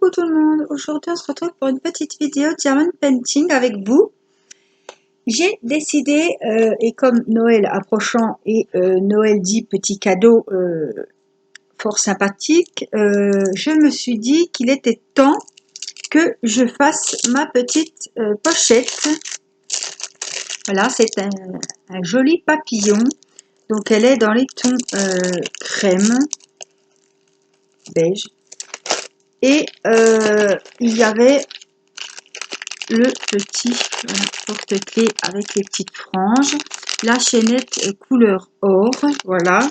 Coucou tout le monde, aujourd'hui on se retrouve pour une petite vidéo Diamond Painting avec vous. J'ai décidé, et comme Noël approchant et Noël dit petit cadeau fort sympathique, je me suis dit qu'il était temps que je fasse ma petite pochette. Voilà, c'est un joli papillon, donc elle est dans les tons crème, beige. Et il y avait le petit porte-clés avec les petites franges, la chaînette couleur or, voilà.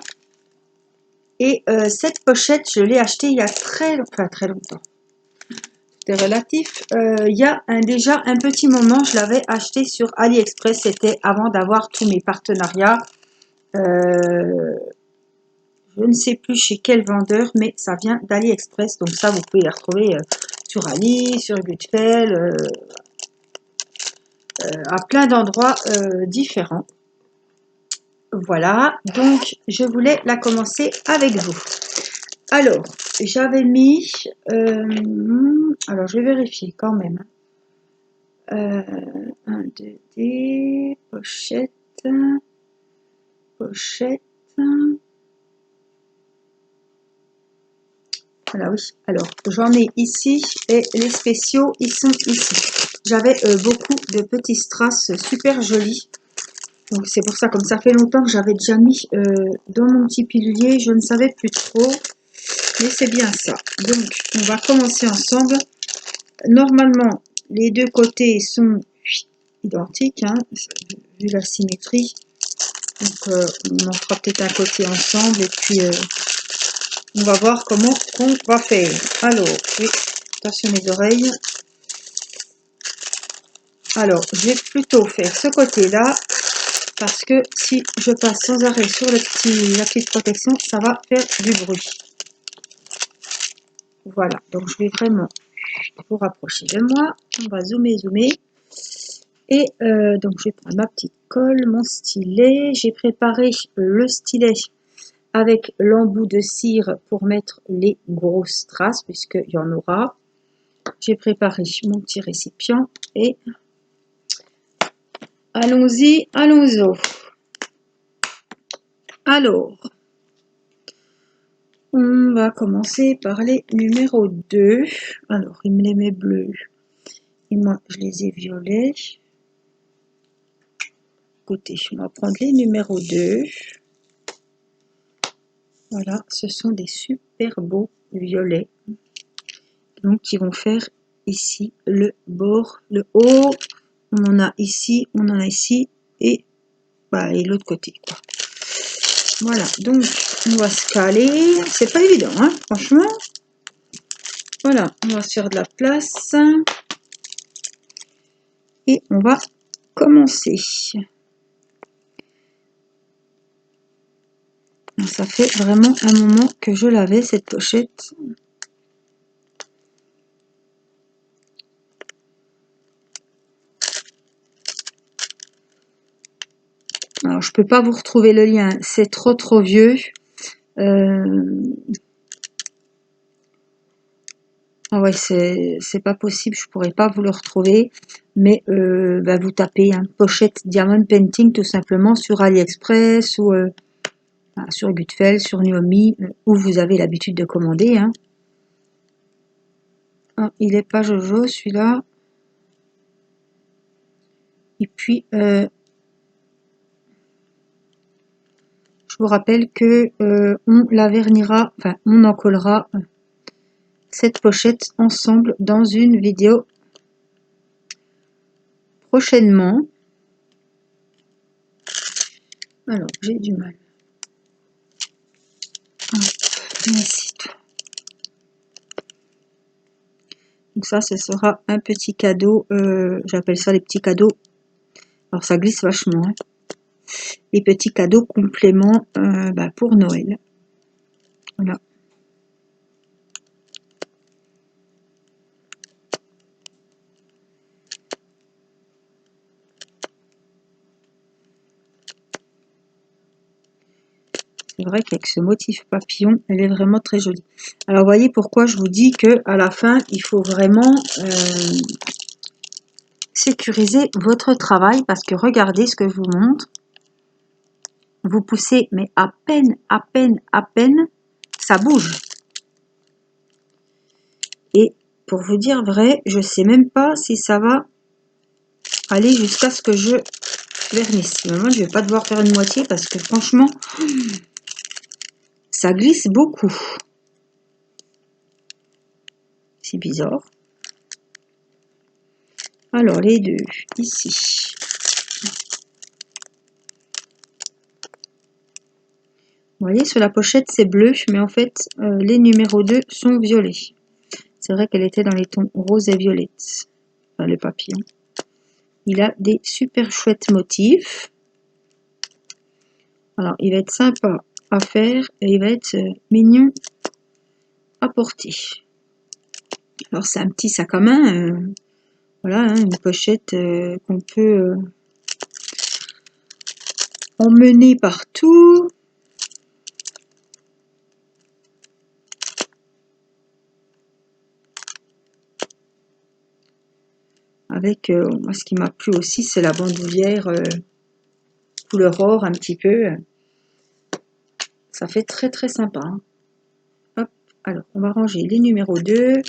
Et cette pochette, je l'ai achetée il y a très longtemps. C'est relatif. Il y a déjà un petit moment, je l'avais acheté sur AliExpress. C'était avant d'avoir tous mes partenariats. Je ne sais plus chez quel vendeur, mais ça vient d'AliExpress. Donc ça, vous pouvez les retrouver sur Ali, sur Goodfellow, à plein d'endroits différents. Voilà, donc je voulais la commencer avec vous. Alors, j'avais mis, alors je vais vérifier quand même. 1, 2D, pochette. Voilà, oui. Alors, j'en ai ici et les spéciaux, ils sont ici. J'avais beaucoup de petits strass super jolis. Donc, c'est pour ça, comme ça fait longtemps que j'avais déjà mis dans mon petit pilulier, je ne savais plus trop. Mais c'est bien ça. Donc, on va commencer ensemble. Normalement, les deux côtés sont identiques, hein, vu la symétrie. Donc, on en fera peut-être un côté ensemble et puis on va voir comment on va faire. Alors, oui, attention mes oreilles. Alors, je vais plutôt faire ce côté-là parce que si je passe sans arrêt sur la petite protection, ça va faire du bruit. Voilà, donc je vais vraiment vous rapprocher de moi. On va zoomer. Et donc je vais prendre ma petite colle, mon stylet. J'ai préparé le stylet avec l'embout de cire pour mettre les grosses traces, puisqu'il y en aura. J'ai préparé mon petit récipient et allons-y. Alors, on va commencer par les numéros 2. Alors, il me les met bleus et moi je les ai violets. Écoutez, on va prendre les numéros 2. Voilà, ce sont des super beaux violets. Donc, qui vont faire ici le bord, le haut. On en a ici, et, bah, et l'autre côté, quoi. Voilà, donc on va se caler. C'est pas évident, hein, franchement. Voilà, on va se faire de la place. Et on va commencer. Ça fait vraiment un moment que je l'avais, cette pochette. Alors, je peux pas vous retrouver le lien, c'est trop vieux. Ah ouais, c'est pas possible, je pourrais pas vous le retrouver. Mais bah, vous tapez pochette Diamond Painting tout simplement sur AliExpress ou sur Goodfellow, sur Nuomi, où vous avez l'habitude de commander. Hein. Ah, il est pas Jojo celui-là. Et puis, je vous rappelle que on la vernira, enfin on en collera cette pochette ensemble dans une vidéo prochainement. Alors, j'ai du mal. Ici. Donc ça, ce sera un petit cadeau. J'appelle ça les petits cadeaux. Alors ça glisse vachement. Hein. Les petits cadeaux compléments bah, pour Noël. Voilà. C'est vrai qu'avec ce motif papillon, elle est vraiment très jolie. Alors, vous voyez pourquoi je vous dis que à la fin, il faut vraiment sécuriser votre travail, parce que regardez ce que je vous montre. Vous poussez, mais à peine, ça bouge. Et pour vous dire vrai, je sais même pas si ça va aller jusqu'à ce que je vernisse. Mais moi, je vais pas devoir faire une moitié parce que franchement, ça glisse beaucoup. C'est bizarre. Alors, les deux, ici. Vous voyez, sur la pochette, c'est bleu, mais en fait, les numéros 2 sont violets. C'est vrai qu'elle était dans les tons rose et violette. Enfin, le papillon. Il a des super chouettes motifs. Alors, il va être sympa à faire et il va être mignon à porter. Alors, c'est un petit sac à main. Voilà, hein, une pochette qu'on peut emmener partout. Avec, moi, ce qui m'a plu aussi, c'est la bandoulière couleur or un petit peu. Ça fait très très sympa. Hein. Hop, alors on va ranger les numéros 2.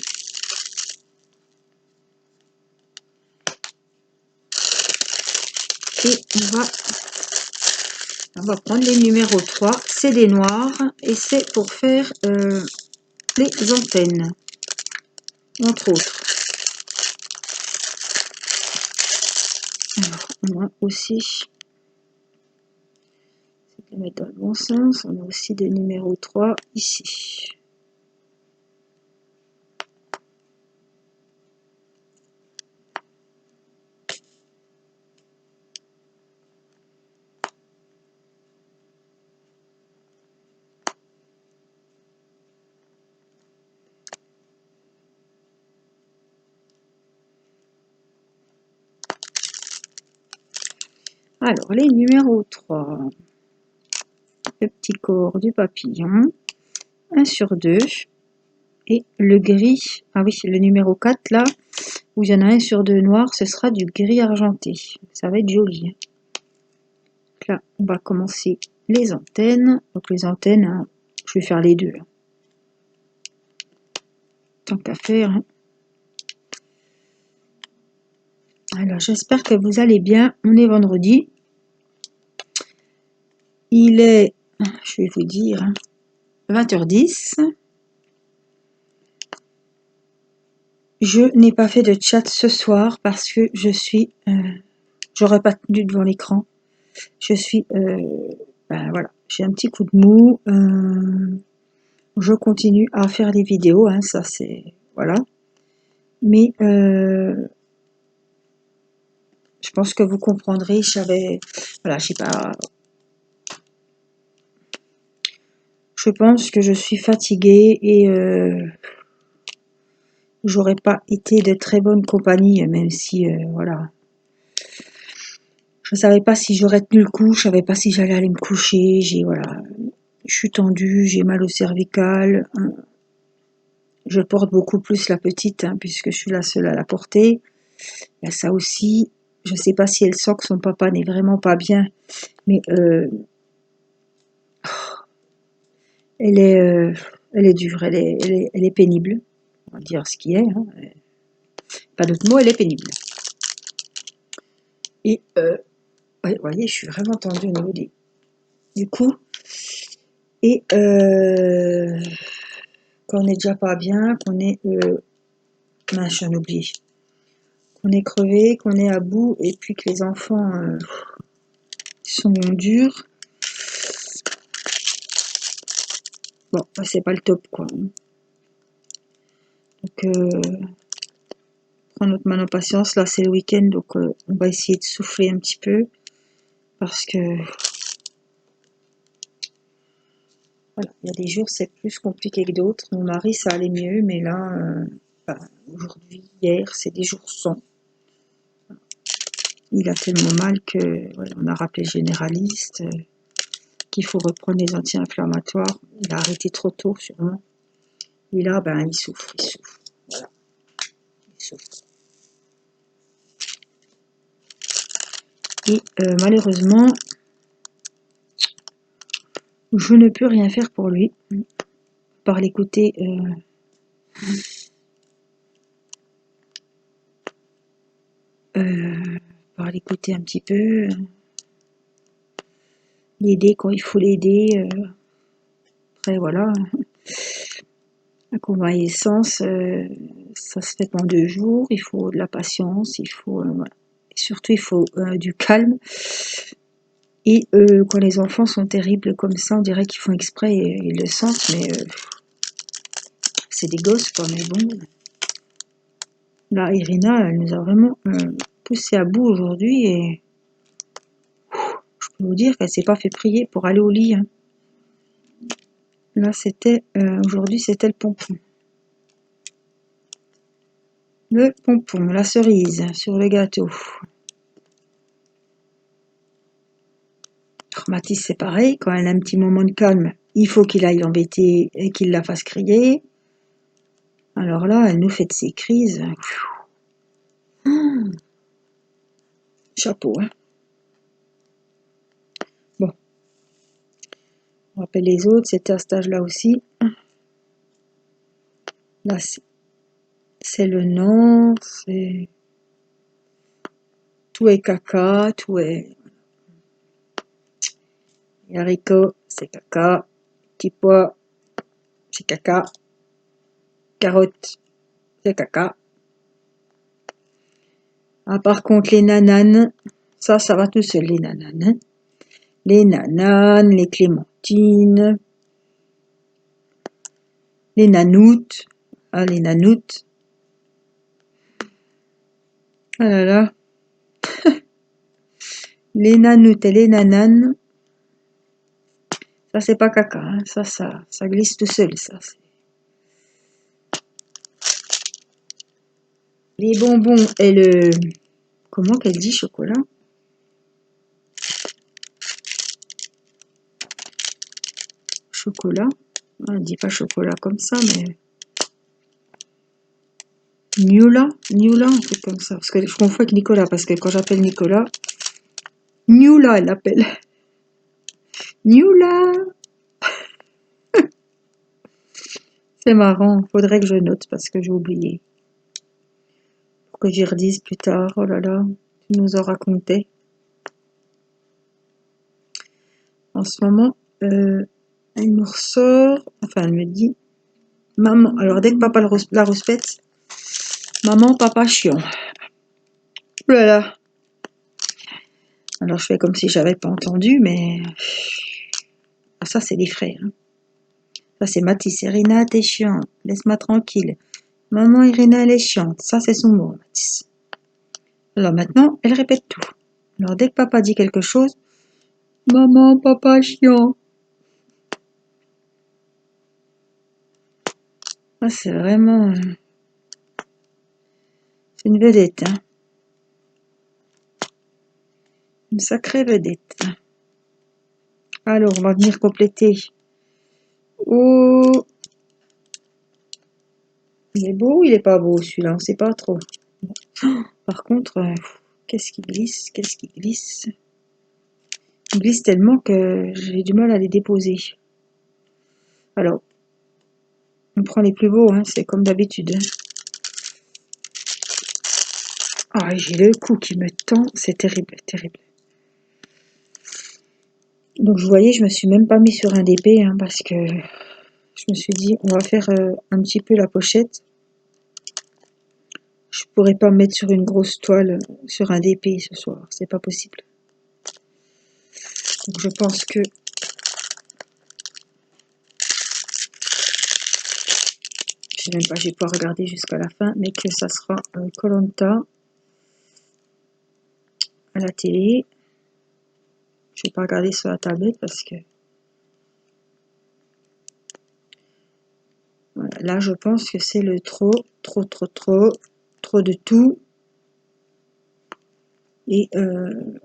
Et on va prendre les numéros 3. C'est des noirs et c'est pour faire les antennes, entre autres. Alors, on a aussi, c'est de mettre dans le bon sens, on a aussi des numéros 3 ici. Alors, les numéros 3, le petit corps du papillon, 1 sur 2, et le gris, ah oui, le numéro 4 là, où il y en a 1 sur 2 noir, ce sera du gris argenté. Ça va être joli. Hein. Là, on va commencer les antennes. Donc les antennes, hein, je vais faire les deux. Hein. Tant qu'à faire. Hein. Alors, j'espère que vous allez bien. On est vendredi. Il est, je vais vous dire, 20h10. Je n'ai pas fait de chat ce soir parce que je suis, j'aurais pas tenu devant l'écran. Je suis, ben voilà, j'ai un petit coup de mou. Je continue à faire des vidéos, hein, ça c'est, voilà. Mais je pense que vous comprendrez, voilà, je sais pas. Je pense que je suis fatiguée et j'aurais pas été de très bonne compagnie, même si, voilà. Je savais pas si j'aurais tenu le coup, je savais pas si j'allais aller me coucher, voilà. Je suis tendue, j'ai mal au cervical. Hein. Je porte beaucoup plus la petite, hein, puisque je suis la seule à la porter. Il y a ça aussi. Je sais pas si elle sent que son papa n'est vraiment pas bien, mais elle est dure, elle est pénible. On va dire ce qui est. Hein. Pas d'autre mot, elle est pénible. Et ouais, vous voyez, je suis vraiment tendue au niveau du cou. Et quand on n'est déjà pas bien, qu'on est j'en oublie. Qu'on est crevé, qu'on est à bout, et puis que les enfants sont durs. Bon, bah, c'est pas le top, quoi. Donc, prendre notre mal en patience. Là, c'est le week-end, donc on va essayer de souffler un petit peu. Parce que, voilà, il y a des jours, c'est plus compliqué que d'autres. Mon mari, ça allait mieux, mais là, bah, aujourd'hui, hier, c'est des jours sans. Il a tellement mal que, voilà, on a rappelé le généraliste. qu'il faut reprendre les anti-inflammatoires. Il a arrêté trop tôt, sûrement. Et là, ben, il souffre, il souffre. Voilà, il souffre. Et malheureusement, je ne peux rien faire pour lui, par l'écouter. Par l'écouter un petit peu, l'aider quand il faut l'aider. Après, voilà. La convalescence, ça se fait pas en 2 jours, il faut de la patience, il faut voilà. Et surtout il faut du calme. Et quand les enfants sont terribles comme ça, on dirait qu'ils font exprès et ils le sentent, mais c'est des gosses quoi, mais bon. Là, Irina, elle nous a vraiment poussé à bout aujourd'hui et je peux vous dire qu'elle s'est pas fait prier pour aller au lit. Hein. Là, c'était aujourd'hui, c'était le pompon. Le pompon, la cerise sur le gâteau. Mathis, c'est pareil, quand elle a un petit moment de calme, il faut qu'il aille l'embêter et qu'il la fasse crier. Alors là, elle nous fait de ses crises. Chapeau, hein. Bon, on rappelle les autres, c'était à cet âge-là aussi. Là, c'est le nom, c'est... Tout est caca, tout est... Les haricots, c'est caca. Petits pois, c'est caca. Carottes, c'est caca. Ah, par contre, les nananes, ça va tout seul, les nananes. Hein. Les nananes, les clémentines, les nanoutes. Ah, les nanoutes. Ah là là. Les nanoutes et les nananes. Ça, c'est pas caca. Hein. Ça glisse tout seul, ça. Les bonbons et le... Comment qu'elle dit chocolat? Chocolat. Ah, elle dit pas chocolat comme ça, mais... Nioula, un truc comme ça. Parce que je confonds avec Nicolas, parce que quand j'appelle Nicolas, Nioula, elle l'appelle. Nioula. C'est marrant, faudrait que je note parce que j'ai oublié. Pour que j'y redise plus tard. Oh là là, tu nous en racontais. En ce moment, elle me ressort, enfin elle me dit, maman, alors dès que papa la respecte, maman, papa chiant. Oh là là. Alors je fais comme si j'avais pas entendu, mais ah, ça c'est des frères. Hein. Ça c'est Mathis, Irina, t'es chiante, laisse-moi tranquille. Maman Irina, elle est chiante, ça c'est son mot, Mathis. Alors maintenant, elle répète tout. Alors dès que papa dit quelque chose, maman, papa chiant. Ah, c'est vraiment... c'est une vedette, hein. Une sacrée vedette. Alors, on va venir compléter. Oh, il est beau ou il est pas beau celui-là? On sait pas trop. Par contre, qu'est-ce qui glisse? Qu'est-ce qui glisse? Il glisse tellement que j'ai du mal à les déposer. Alors, on prend les plus beaux, hein, c'est comme d'habitude. Hein. Ah, j'ai le cou qui me tend, c'est terrible, terrible. Donc, vous voyez, je me suis même pas mis sur un DP, hein, parce que je me suis dit, on va faire un petit peu la pochette. Je pourrais pas me mettre sur une grosse toile, sur un DP ce soir, c'est pas possible. Donc, je pense que je sais même pas, je vais pouvoir regarder jusqu'à la fin, mais que ça sera koh à la télé. Je vais pas regarder sur la tablette parce que voilà, là je pense que c'est le trop de tout. Et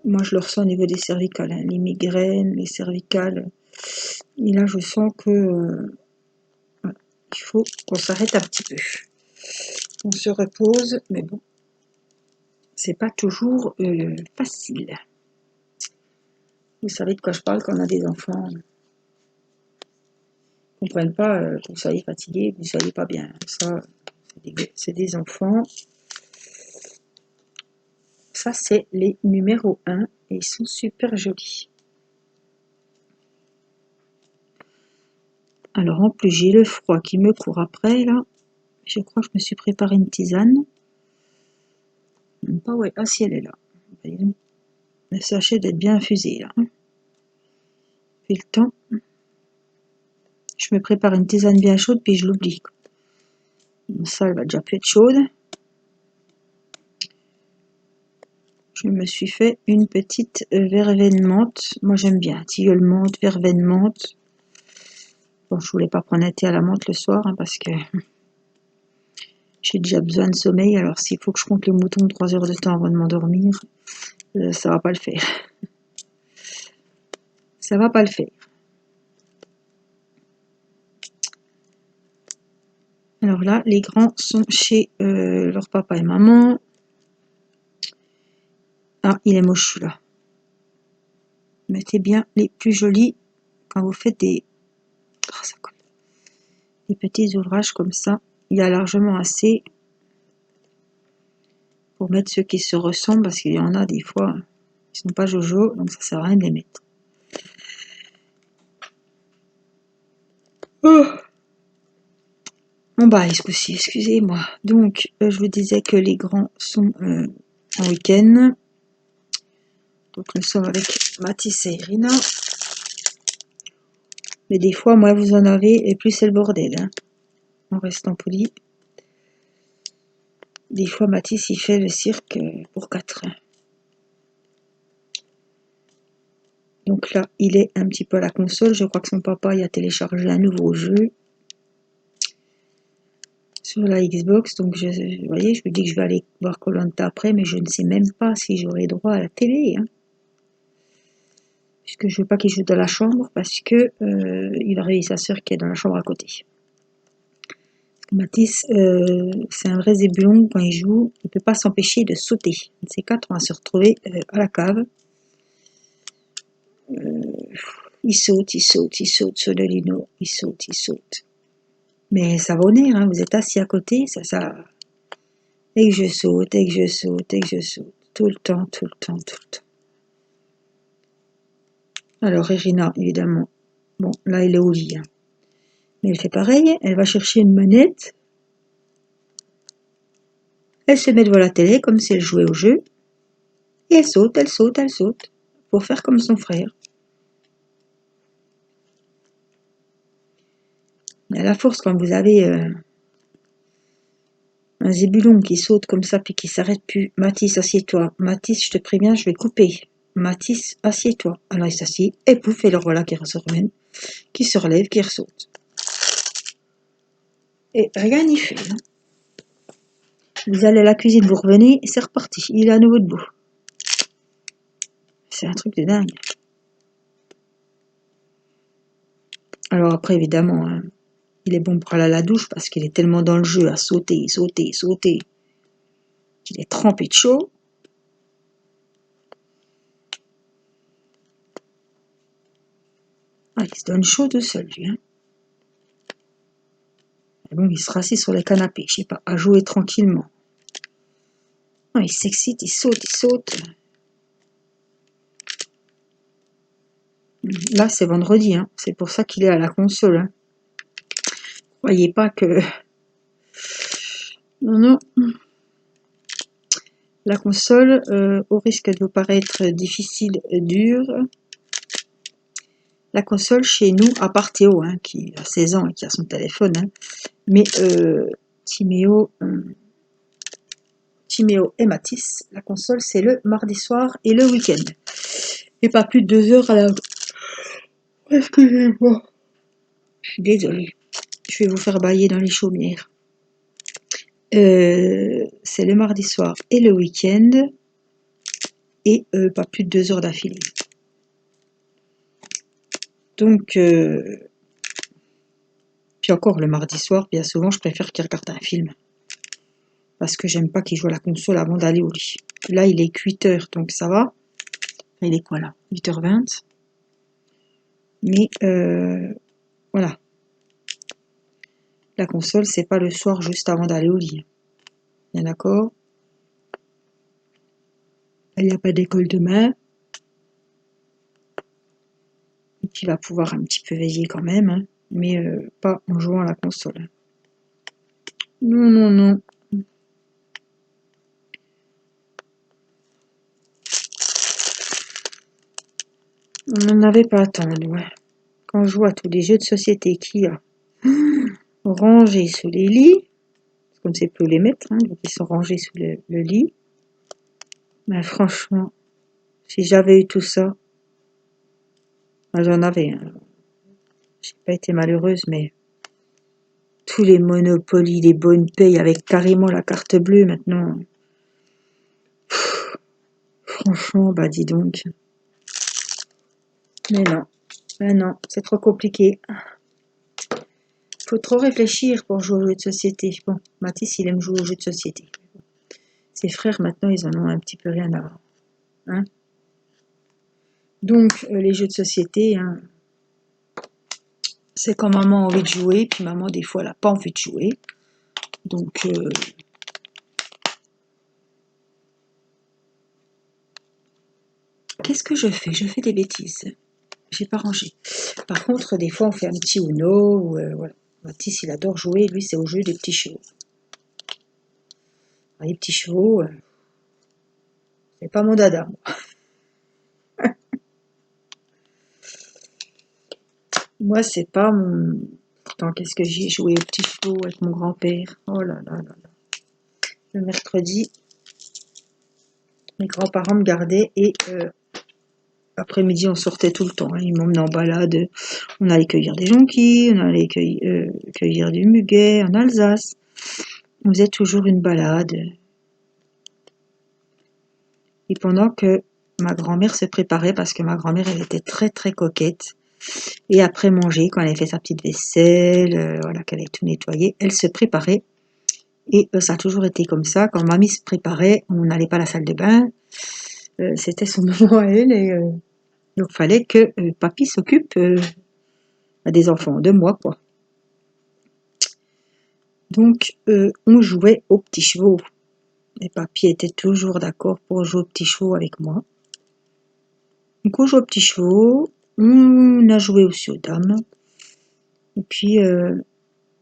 moi je le ressens au niveau des cervicales, hein, les migraines, les cervicales. Et là, je sens que voilà, il faut qu'on s'arrête un petit peu. On se repose, mais bon, c'est pas toujours facile. Vous savez de quoi je parle quand on a des enfants. Ils ne comprennent pas que vous soyez fatigué, que vous soyez pas bien. Ça, c'est des enfants. Ça, c'est les numéros 1 et ils sont super jolis. Alors, en plus, j'ai le froid qui me court après, là. Je crois que je me suis préparé une tisane. Même pas, ouais. Ah, si, elle est là. Le sachet d'être bien infusé, là. Puis le temps. Je me prépare une tisane bien chaude, puis je l'oublie. Ça, elle va déjà plus être chaude. Je me suis fait une petite verveine menthe. Moi, j'aime bien. Tilleul menthe, verveine menthe. Bon, je voulais pas prendre un thé à la menthe le soir, hein, parce que j'ai déjà besoin de sommeil. Alors, s'il faut que je compte le mouton 3 heures de temps avant de m'endormir, ça va pas le faire. Ça va pas le faire. Alors là, les grands sont chez leur papa et maman. Ah, il est moche celui-là. Mettez bien les plus jolis quand vous faites des... Oh, ça colle. Des petits ouvrages comme ça. Il y a largement assez pour mettre ceux qui se ressemblent, parce qu'il y en a des fois, ils sont pas jojo, donc ça sert à rien de les mettre. Oh, bon bah, ce coup-ci, excusez-moi. Donc, je vous disais que les grands sont en week-end. Donc, nous sommes avec Mathis et Irina. Mais des fois, moins vous en avez, et plus c'est le bordel. Hein. En restant poli. Des fois, Mathis, il fait le cirque pour 4. Donc là, il est un petit peu à la console. Je crois que son papa il a téléchargé un nouveau jeu sur la Xbox. Donc, vous voyez, je me dis que je vais aller voir Koh-Lanta après, mais je ne sais même pas si j'aurai droit à la télé. Hein. Puisque je veux pas qu'il joue dans la chambre, parce que il a réveillé sa soeur qui est dans la chambre à côté. Mathis, c'est un vrai zébulon quand il joue. Il peut pas s'empêcher de sauter. De ces 4, on va se retrouver à la cave. Il saute, il saute, il saute sur le lino. Il saute, il saute. Mais ça va au nerf, hein. Vous êtes assis à côté, ça... Et que je saute, et que je saute, et que je saute. Tout le temps, tout le temps, tout le temps. Alors, Irina, évidemment. Bon, là, elle est au lit. Hein. Mais elle fait pareil. Elle va chercher une manette. Elle se met devant la télé comme si elle jouait au jeu. Et elle saute, elle saute, elle saute. Pour faire comme son frère. Mais à la force, quand vous avez un zébulon qui saute comme ça, puis qui s'arrête plus. Mathis, assieds-toi. Mathis, je te préviens, je vais couper. Mathis, assieds-toi. Alors il s'assied, et pouf, et le voilà qui se remène, qui se relève, qui ressaute. Et rien n'y fait. Hein. Vous allez à la cuisine, vous revenez, et c'est reparti. Il est à nouveau debout. C'est un truc de dingue. Alors après, évidemment, hein, il est bon pour aller à la douche parce qu'il est tellement dans le jeu à sauter, sauter, sauter, qu'il est trempé de chaud. Ah, il se donne chaud tout seul, lui. Hein. Et bon, il se rassit sur le canapé, je sais pas, à jouer tranquillement. Ah, il s'excite, il saute, il saute. Là, c'est vendredi, hein. C'est pour ça qu'il est à la console. Hein. Croyez pas que... Non, non. La console, au risque de vous paraître difficile et dure, la console chez nous, à part Théo, hein, qui a 16 ans et qui a son téléphone, hein, mais Timéo et Mathis, la console c'est le mardi soir et le week-end. Et pas plus de 2 heures à la... Excusez-moi. Je suis désolée. Je vais vous faire bailler dans les chaumières. C'est le mardi soir et le week-end. Et pas plus de 2 heures d'affilée. Donc, puis encore le mardi soir, bien souvent, je préfère qu'il regarde un film. Parce que j'aime pas qu'il joue à la console avant d'aller au lit. Là, il est 8h, donc ça va. Il est quoi là? 8h20. Mais voilà. La console, c'est pas le soir juste avant d'aller au lit. Bien d'accord? Il n'y a pas d'école demain. Donc il va pouvoir un petit peu veiller quand même, hein, mais pas en jouant à la console. Non, non, non. On n'en avait pas tant, nous. Quand je vois tous les jeux de société qu'il y a rangés sous les lits, parce qu'on ne sait plus où les mettre, hein, donc ils sont rangés sous le lit. Mais franchement, si j'avais eu tout ça, j'en avais. Hein. J'ai pas été malheureuse, mais tous les monopolies, les bonnes payes avec carrément la carte bleue maintenant. Franchement, bah dis donc. Mais non, c'est trop compliqué. Faut trop réfléchir pour jouer aux jeux de société. Bon, Mathis, il aime jouer aux jeux de société. Ses frères, maintenant, ils en ont un petit peu rien à voir. Hein. Donc, les jeux de société, hein, c'est quand maman a envie de jouer, puis maman, des fois, elle n'a pas envie de jouer. Donc, qu'est-ce que je fais? Je fais des bêtises. J'ai pas rangé. Par contre, des fois, on fait un petit Uno. Ou, voilà. Mathis, il adore jouer. Lui, c'est au jeu des petits chevaux. Alors, les petits chevaux, c'est pas mon dada. Moi, c'est pas mon... Pourtant, qu'est-ce que j'ai joué aux petits chevaux avec mon grand-père. Oh là là là là. Le mercredi, mes grands-parents me gardaient et après-midi, on sortait tout le temps. Hein. Ils m'emmenaient en balade. On allait cueillir des jonquilles, on allait cueillir du muguet en Alsace. On faisait toujours une balade. Et pendant que ma grand-mère se préparait, parce que ma grand-mère, elle était très très coquette. Et après manger, quand elle avait fait sa petite vaisselle, voilà, qu'elle avait tout nettoyé, elle se préparait. Et ça a toujours été comme ça. Quand mamie se préparait, on n'allait pas à la salle de bain. C'était son moment à elle. Et donc, il fallait que papy s'occupe des enfants, de moi, quoi. Donc, on jouait aux petits chevaux. Et papy était toujours d'accord pour jouer aux petits chevaux avec moi. Donc, on jouait aux petits chevaux. On a joué aussi aux dames. Et puis,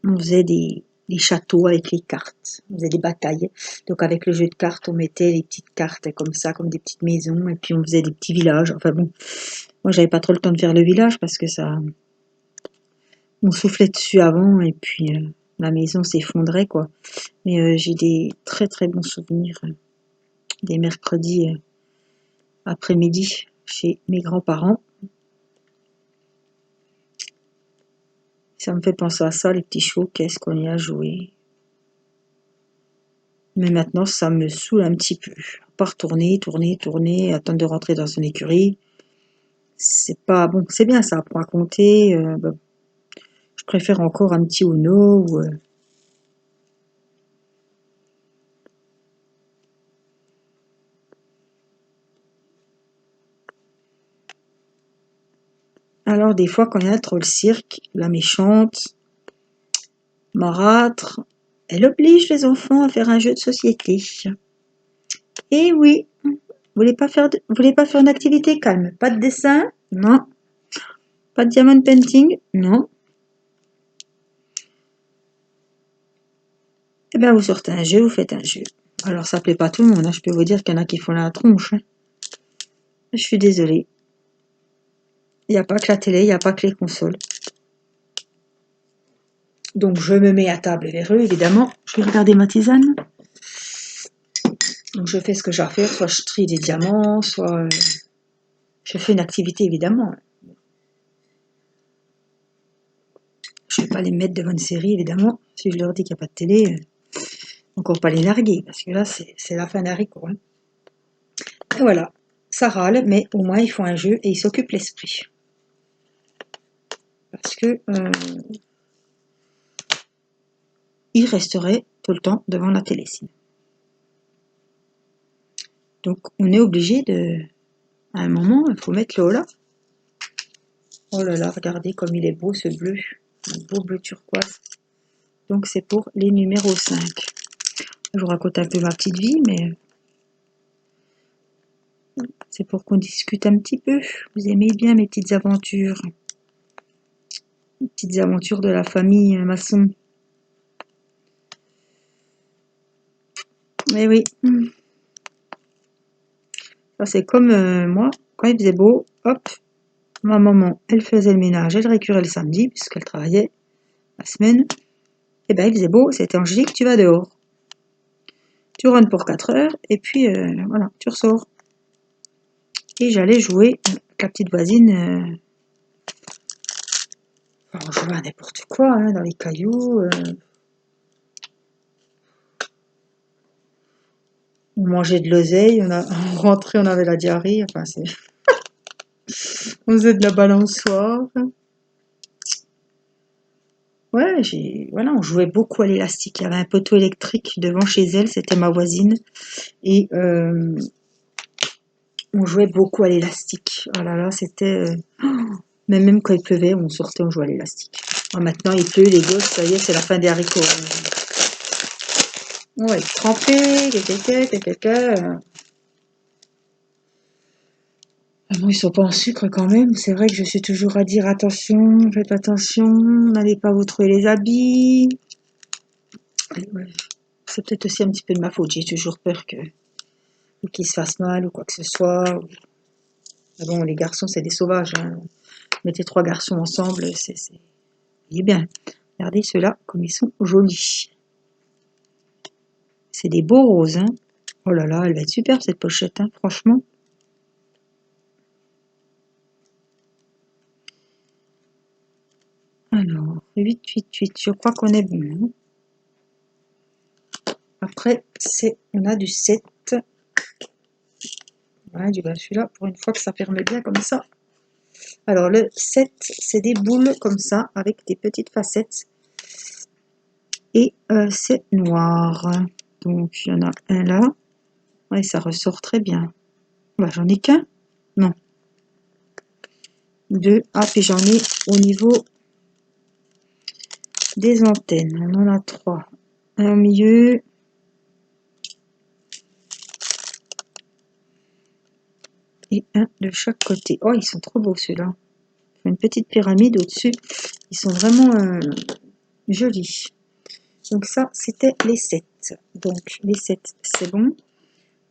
on faisait des châteaux avec les cartes. On faisait des batailles. Donc, avec le jeu de cartes, on mettait les petites cartes comme ça, comme des petites maisons. Et puis, on faisait des petits villages. Enfin bon, moi, j'avais pas trop le temps de faire le village parce que ça... On soufflait dessus avant et puis la maison s'effondrait, quoi. Mais j'ai des très très bons souvenirs des mercredis après-midi chez mes grands-parents. Ça me fait penser à ça, les petits chevaux, qu'est-ce qu'on y a joué. Mais maintenant, ça me saoule un petit peu. Pas retourner, tourner, attendre de rentrer dans son écurie. C'est pas bon, c'est bien ça, pour raconter. Bon. Je préfère encore un petit Uno ou alors des fois quand il y a trop le cirque, la méchante, marâtre, elle oblige les enfants à faire un jeu de société. Et oui, vous voulez pas faire une activité calme? Pas de dessin? Non. Pas de diamond painting? Non. Eh bien, vous sortez un jeu, vous faites un jeu. Alors, ça plaît pas à tout le monde, hein. Je peux vous dire qu'il y en a qui font la tronche. Hein. Je suis désolée. Il n'y a pas que la télé, il n'y a pas que les consoles. Donc, je me mets à table vers eux, évidemment. Je vais regarder ma tisane. Donc, je fais ce que j'ai à faire. Soit je trie des diamants, soit je fais une activité, évidemment. Je ne vais pas les mettre devant une série, évidemment. Si je leur dis qu'il n'y a pas de télé, encore pas les larguer, parce que là, c'est la fin d'un haricot. Hein. Et voilà, ça râle, mais au moins ils font un jeu et ils s'occupent l'esprit. parce que il resterait tout le temps devant la télé. Donc on est obligé de, à un moment, il faut mettre le haut là. Oh là là, regardez comme il est beau ce bleu, un beau bleu turquoise. Donc c'est pour les numéros 5. Je vous raconte un peu ma petite vie, mais c'est pour qu'on discute un petit peu. Vous aimez bien mes petites aventures. Les petites aventures de la famille maçon. Mais oui. Ça c'est comme moi, quand il faisait beau, hop, ma maman, elle faisait le ménage, elle récurait le samedi, puisqu'elle travaillait la semaine. Et ben il faisait beau, c'était Angélique, tu vas dehors. Tu rentres pour 4 heures, et puis voilà, tu ressors. Et j'allais jouer avec la petite voisine. On jouait à n'importe quoi, hein, dans les cailloux. On mangeait de l'oseille, on rentrait, on avait la diarrhée. Enfin, on faisait de la balançoire. Ouais, voilà, on jouait beaucoup à l'élastique. Il y avait un poteau électrique devant chez elle, c'était ma voisine. Et on jouait beaucoup à l'élastique. Oh là là, c'était... Mais même quand il pleuvait, on sortait, on jouait à l'élastique. Oh, maintenant, il pleut, les gosses, ça y est, c'est la fin des haricots. Ouais, trempé, quelqu'un. Bon, ils sont pas en sucre quand même. C'est vrai que je suis toujours à dire attention, faites attention, n'allez pas vous trouver les habits. Ouais. C'est peut-être aussi un petit peu de ma faute. J'ai toujours peur qu'ils se fassent mal ou quoi que ce soit. Mais bon, les garçons, c'est des sauvages. Hein. Mettez 3 garçons ensemble, c'est bien. Regardez ceux-là, comme ils sont jolis. C'est des beaux roses. Hein. Oh là là, elle va être superbe cette pochette, hein, franchement. Alors, 8, 8, 8, je crois qu'on est bon. Hein. Après, on a du 7. Ouais, celui-là, pour une fois que ça permet bien comme ça. Alors, le 7, c'est des boules comme ça, avec des petites facettes. Et c'est noir. Donc, il y en a un là. Ouais, ça ressort très bien. Bah, j'en ai qu'un. Non. 2. Ah, puis j'en ai au niveau des antennes. On en a 3. Un au milieu. Et un de chaque côté. Oh, ils sont trop beaux ceux-là. Une petite pyramide au-dessus. Ils sont vraiment jolis. Donc ça, c'était les 7. Donc les 7, c'est bon.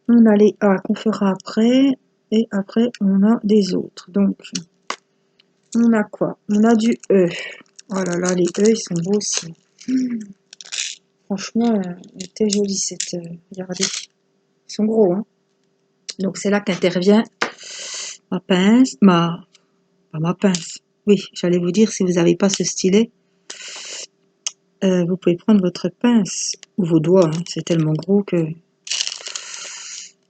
On a les A qu'on fera après. Et après, on a des autres. Donc, on a quoi? On a du E. Oh là là, les E, ils sont beaux aussi. Franchement, elle était jolie cette... regardez. Ils sont gros, hein. Donc c'est là qu'intervient ma pince. Pas ma pince. Oui, j'allais vous dire, si vous n'avez pas ce stylet, vous pouvez prendre votre pince ou vos doigts, hein, c'est tellement gros que...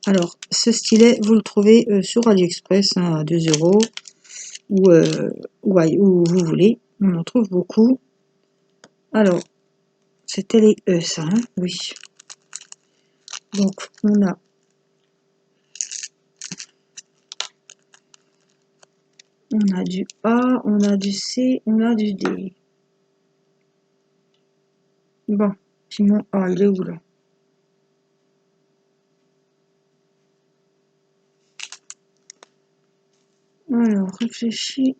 Alors, ce stylet, vous le trouvez sur AliExpress hein, à 2 € où vous voulez. On en trouve beaucoup. Alors, c'était les E, ça, hein, oui. Donc, on a du A, on a du C, on a du D. Bon, puis mon A, il est où là? Alors, réfléchis.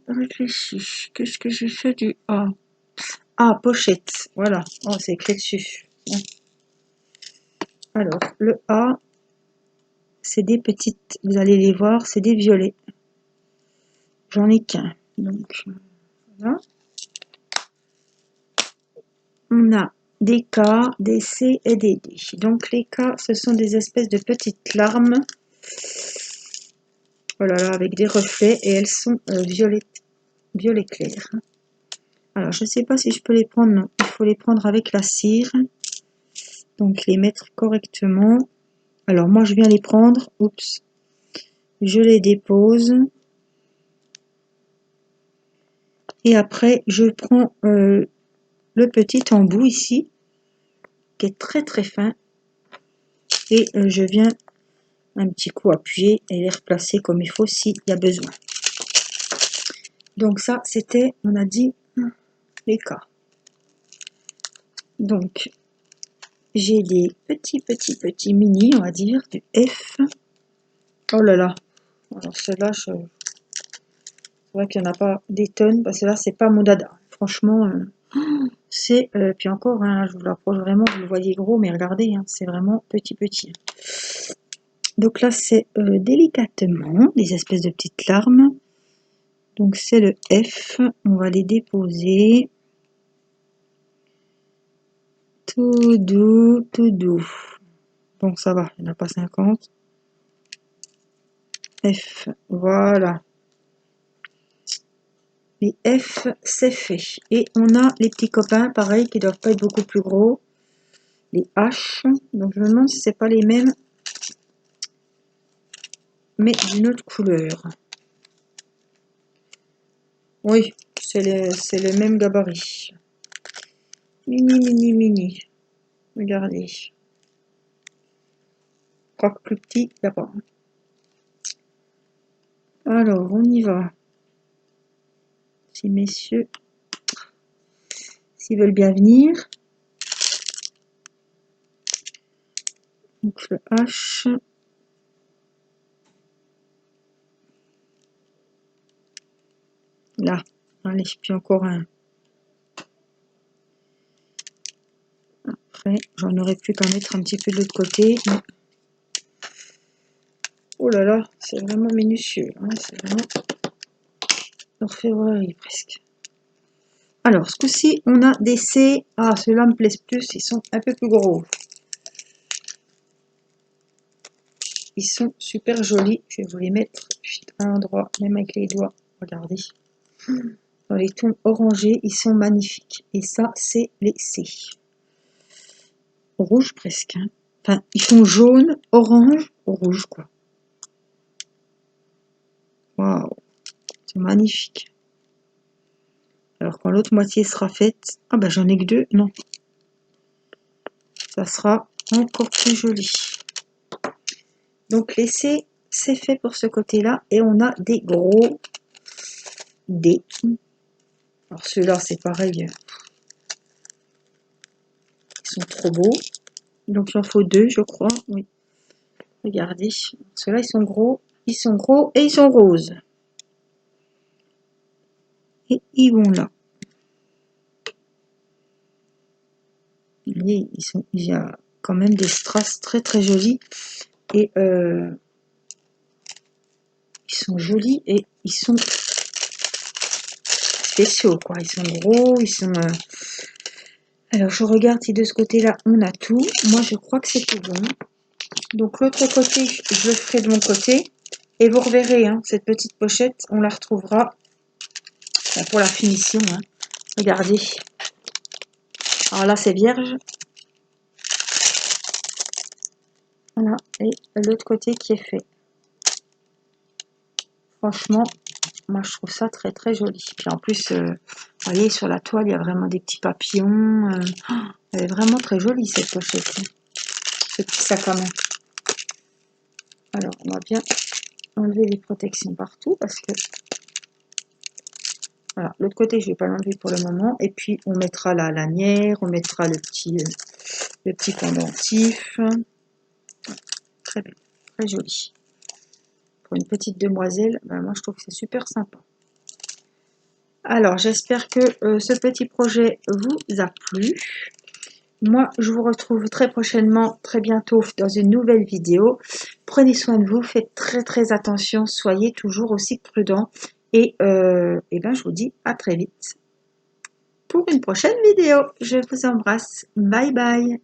Qu'est-ce que j'ai fait du A? Ah, pochette. Voilà. Oh, c'est écrit dessus. Alors, le A, c'est des petites, vous allez les voir, c'est des violets. J'en ai qu'un. Donc, voilà. On a des K, des C et des D. Donc, les K, ce sont des espèces de petites larmes. Oh là là, avec des reflets. Et elles sont violet clair. Alors, je ne sais pas si je peux les prendre. Non, il faut les prendre avec la cire. Donc, les mettre correctement. Alors, moi, je viens les prendre. Oups. Je les dépose. Et après, je prends le petit embout ici, qui est très très fin. Et je viens un petit coup appuyer et les replacer comme il faut s'il y a besoin. Donc ça, c'était, on a dit, les cas. Donc, j'ai des petits mini, on va dire, du F. Oh là là. Alors celle-là, c'est vrai qu'il n'y en a pas des tonnes, parce que là, c'est pas mon dada. Franchement, c'est... puis encore, hein, je vous l'approche vraiment, vous le voyez gros, mais regardez, hein, c'est vraiment petit. Donc là, c'est délicatement, des espèces de petites larmes. Donc c'est le F, on va les déposer. Tout doux, tout doux. Donc ça va, il n'y en a pas 50. F, voilà. Les F, c'est fait. Et on a les petits copains, pareil, qui doivent pas être beaucoup plus gros. Les H, donc je me demande si c'est pas les mêmes, mais d'une autre couleur. Oui, c'est le même gabarit. Mini. Regardez. Quoique plus petit, il n'y a pas. Alors, on y va. Ces messieurs, s'ils veulent bien venir. Donc le H. Là. Allez, puis encore un. Après, j'en aurais plus qu'à mettre un petit peu de l'autre côté. Oh là là, c'est vraiment minutieux. Hein, c'est vraiment l'orfèvrerie presque. Alors, ce coup-ci, on a des C. Ah, ceux-là me plaisent plus, ils sont un peu plus gros. Ils sont super jolis. Je vais vous les mettre à l'endroit, même avec les doigts. Regardez. Dans les tons orangés, ils sont magnifiques. Et ça, c'est les C. Rouge presque. Hein. Enfin, ils sont jaunes, orange, rouge, quoi. Waouh, c'est magnifique. Alors, quand l'autre moitié sera faite... Ah ben, j'en ai que deux. Non. Ça sera encore plus joli. Donc, les C, c'est fait pour ce côté-là. Et on a des gros D. Alors, ceux-là, c'est pareil. Ils sont trop beaux. Donc, il en faut deux, je crois. Oui. Regardez. Ceux-là, ils sont gros et ils sont roses. Et ils vont là. Vous voyez, il y a quand même des strass très très jolis. Et ils sont jolis et ils sont spéciaux, quoi. Ils sont gros, ils sont... Alors, je regarde si de ce côté-là, on a tout. Moi, je crois que c'est tout bon. Donc, l'autre côté, je le ferai de mon côté. Et vous reverrez, hein, cette petite pochette, on la retrouvera pour la finition. Hein. Regardez. Alors là, c'est vierge. Voilà. Et l'autre côté qui est fait. Franchement, moi, je trouve ça très, très joli. Puis en plus, vous voyez, sur la toile, il y a vraiment des petits papillons. Elle est vraiment très jolie, cette pochette. Ce petit sac à main. Alors, on va bien enlever les protections partout parce que... Voilà, l'autre côté, je ne vais pas l'enlever pour le moment. Et puis, on mettra la lanière, on mettra le petit pendentif. Très bien, très joli. Pour une petite demoiselle, ben moi, je trouve que c'est super sympa. Alors, j'espère que ce petit projet vous a plu. Moi, je vous retrouve très prochainement, très bientôt, dans une nouvelle vidéo. Prenez soin de vous, faites très très attention, soyez toujours aussi prudents. Et ben, je vous dis à très vite pour une prochaine vidéo. Je vous embrasse. Bye bye.